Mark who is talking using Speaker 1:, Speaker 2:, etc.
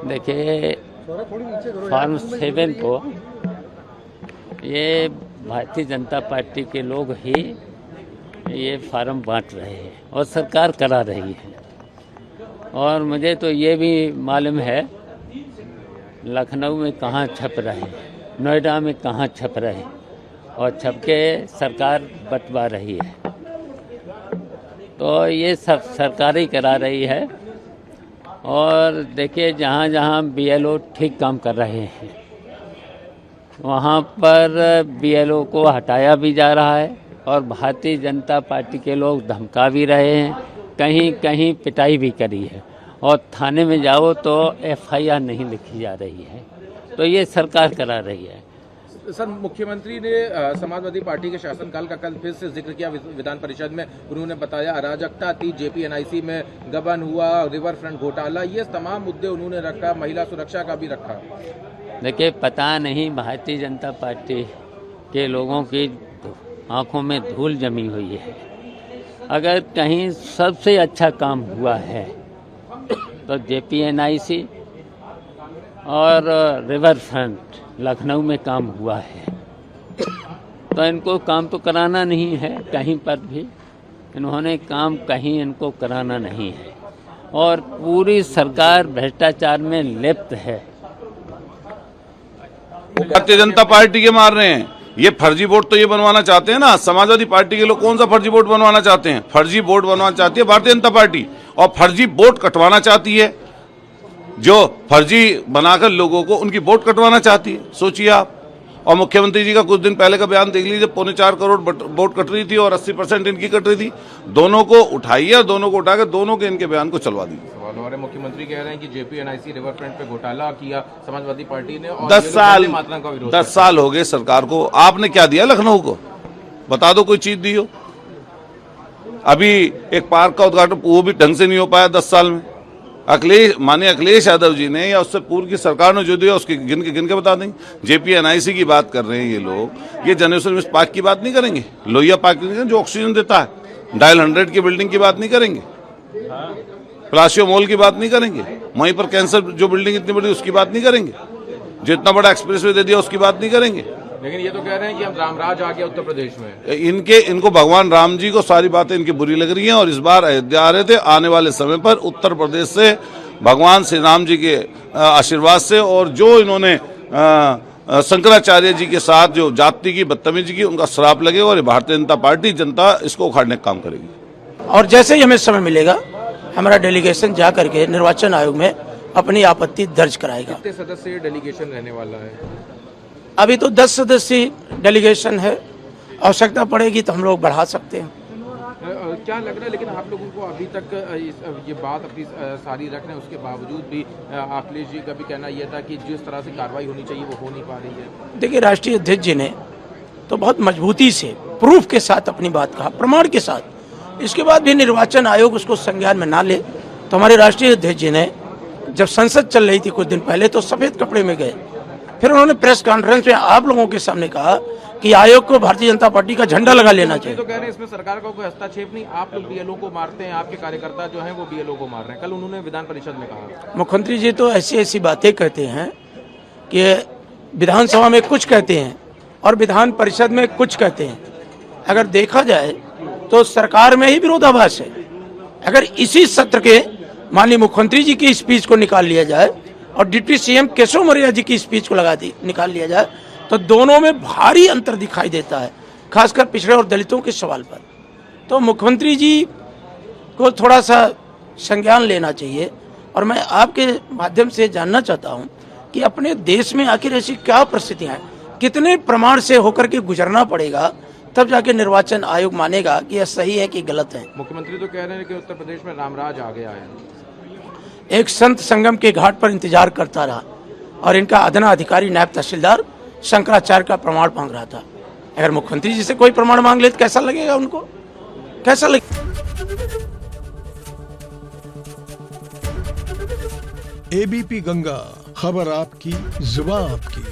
Speaker 1: देखिए, फॉर्म 7 को ये भारतीय जनता पार्टी के लोग ही ये फार्म बांट रहे हैं और सरकार करा रही है। और मुझे तो ये भी मालूम है लखनऊ में कहाँ छप रहे, नोएडा में कहाँ छप रहे और छप के सरकार बंटवा रही है। तो ये सब सरकार ही करा रही है। और देखिए, जहाँ जहाँ BLO ठीक काम कर रहे हैं वहाँ पर BLO को हटाया भी जा रहा है और भारतीय जनता पार्टी के लोग धमका भी रहे हैं, कहीं कहीं पिटाई भी करी है और थाने में जाओ तो FIR नहीं लिखी जा रही है। तो ये सरकार करा रही है।
Speaker 2: सर, मुख्यमंत्री ने समाजवादी पार्टी के शासनकाल का कल फिर से जिक्र किया विधान परिषद में। उन्होंने बताया अराजकता थी, JPNIC में गबन हुआ, रिवर फ्रंट घोटाला, ये तमाम मुद्दे उन्होंने रखा, महिला सुरक्षा का भी रखा।
Speaker 1: देखिए, पता नहीं भारतीय जनता पार्टी के लोगों की आंखों में धूल जमी हुई है। अगर कहीं सबसे अच्छा काम हुआ है तो JPNIC और रिवर फ्रंट लखनऊ में काम हुआ है। तो इनको काम तो कराना नहीं है, कहीं पर भी इन्होंने काम कहीं इनको कराना नहीं है और पूरी सरकार भ्रष्टाचार में लिप्त है।
Speaker 3: भारतीय जनता पार्टी के मार रहे हैं। ये फर्जी वोट तो ये बनवाना चाहते हैं ना, समाजवादी पार्टी के लोग कौन सा फर्जी वोट बनवाना चाहते हैं? फर्जी वोट बनवाना चाहती है भारतीय जनता पार्टी और फर्जी वोट कटवाना चाहती है। जो फर्जी बनाकर लोगों को उनकी वोट कटवाना चाहती है, सोचिए आप। और मुख्यमंत्री जी का कुछ दिन पहले का बयान देख लीजिए, 4.25 करोड़ वोट कट रही थी और 80% इनकी कट रही थी। दोनों को उठाइए, दोनों को उठाकर दोनों के इनके बयान को चलवा दीजिए।
Speaker 2: हमारे मुख्यमंत्री कह रहे हैं कि JPNIC रिवर फ्रंट पे घोटाला किया समाजवादी पार्टी ने और
Speaker 3: 10 साल हो गए सरकार को। आपने क्या दिया लखनऊ को? बता दो, कोई चीज दी हो? अभी एक पार्क का उद्घाटन वो भी ढंग से नहीं हो पाया 10 साल में। माननीय अखिलेश यादव जी ने या उससे पूर्व की सरकार ने जो दिया उसकी गिन के बता देंगे। JPNIC की बात कर रहे हैं ये लोग, ये जनरेशन मिस्ट पार्क की बात नहीं करेंगे, लोहिया पार्क की नहीं करेंगे, जो ऑक्सीजन देता है। डायल 100 की बिल्डिंग की बात नहीं करेंगे, प्लासियो मॉल की बात नहीं करेंगे, वहीं पर कैंसर जो बिल्डिंग इतनी बड़ी उसकी बात नहीं करेंगे, जो इतना बड़ा एक्सप्रेसवे दे दिया उसकी बात नहीं करेंगे।
Speaker 2: लेकिन ये तो कह रहे हैं कि हम रामराज आ गया उत्तर प्रदेश में।
Speaker 3: इनको भगवान राम जी को सारी बातें इनकी बुरी लग रही हैं और इस बार अयोध्या आ रहे थे। आने वाले समय पर उत्तर प्रदेश से भगवान श्री राम जी के आशीर्वाद से और जो इन्होंने शंकराचार्य जी के साथ जो जाति की बदतमीजी की, उनका श्राप लगेगा और भारतीय जनता पार्टी जनता इसको उखाड़ने का काम करेगी।
Speaker 4: और जैसे ही हमें समय मिलेगा हमारा डेलीगेशन जा करके निर्वाचन आयोग में अपनी आपत्ति दर्ज कराएगा।
Speaker 2: कितने सदस्यीय डेलीगेशन रहने वाला है?
Speaker 4: अभी तो 10 सदस्यीय डेलीगेशन है, आवश्यकता पड़ेगी तो हम लोग बढ़ा सकते हैं।
Speaker 2: क्या लग रहा है, लेकिन आप लोगों को अभी तक ये बात अपनी सारी रख रहे हैं, उसके बावजूद भी अखिलेश जी का भी कहना यह था कि जिस तरह से कार्रवाई होनी चाहिए वो हो नहीं पा रही है। देखिए,
Speaker 4: राष्ट्रीय अध्यक्ष जी ने तो बहुत मजबूती से प्रूफ के साथ अपनी बात कहा, प्रमाण के साथ। इसके बाद भी निर्वाचन आयोग उसको संज्ञान में ना ले तो हमारे राष्ट्रीय अध्यक्ष जी ने जब संसद चल रही थी कुछ दिन पहले तो सफेद कपड़े में गए, फिर उन्होंने प्रेस कॉन्फ्रेंस में आप लोगों के सामने कहा कि आयोग को भारतीय जनता पार्टी का झंडा लगा लेना चाहिए।
Speaker 2: तो कह रहे हैं इसमें सरकार का कोई हस्तक्षेप नहीं, आप लोग BLO को मारते हैं, आपके कार्यकर्ता जो हैं वो BLO को मार रहे हैं, कल उन्होंने विधान परिषद में कहा।
Speaker 4: मुख्यमंत्री जी तो ऐसी बातें कहते हैं कि विधानसभा में कुछ कहते हैं और विधान परिषद में कुछ कहते हैं। अगर देखा जाए तो सरकार में ही विरोधाभास है। अगर इसी सत्र के माननीय मुख्यमंत्री जी की स्पीच को निकाल लिया जाए और डिप्टी CM केशव मौर्य जी की स्पीच को निकाल लिया जाए तो दोनों में भारी अंतर दिखाई देता है, खासकर पिछड़े और दलितों के सवाल पर। तो मुख्यमंत्री जी को थोड़ा सा संज्ञान लेना चाहिए। और मैं आपके माध्यम से जानना चाहता हूं कि अपने देश में आखिर ऐसी क्या परिस्थितियां हैं, कितने प्रमाण से होकर के गुजरना पड़ेगा तब जाके निर्वाचन आयोग मानेगा कि यह सही है कि गलत है।
Speaker 2: मुख्यमंत्री तो कह रहे हैं कि उत्तर प्रदेश में रामराज आ गया है।
Speaker 4: एक संत संगम के घाट पर इंतजार करता रहा और इनका अदना अधिकारी नायब तहसीलदार शंकराचार्य का प्रमाण मांग रहा था। अगर मुख्यमंत्री जी से कोई प्रमाण मांग ले तो कैसा लगेगा उनको? कैसा लगेगा?
Speaker 5: ABP गंगा, खबर आपकी, जुबान आपकी।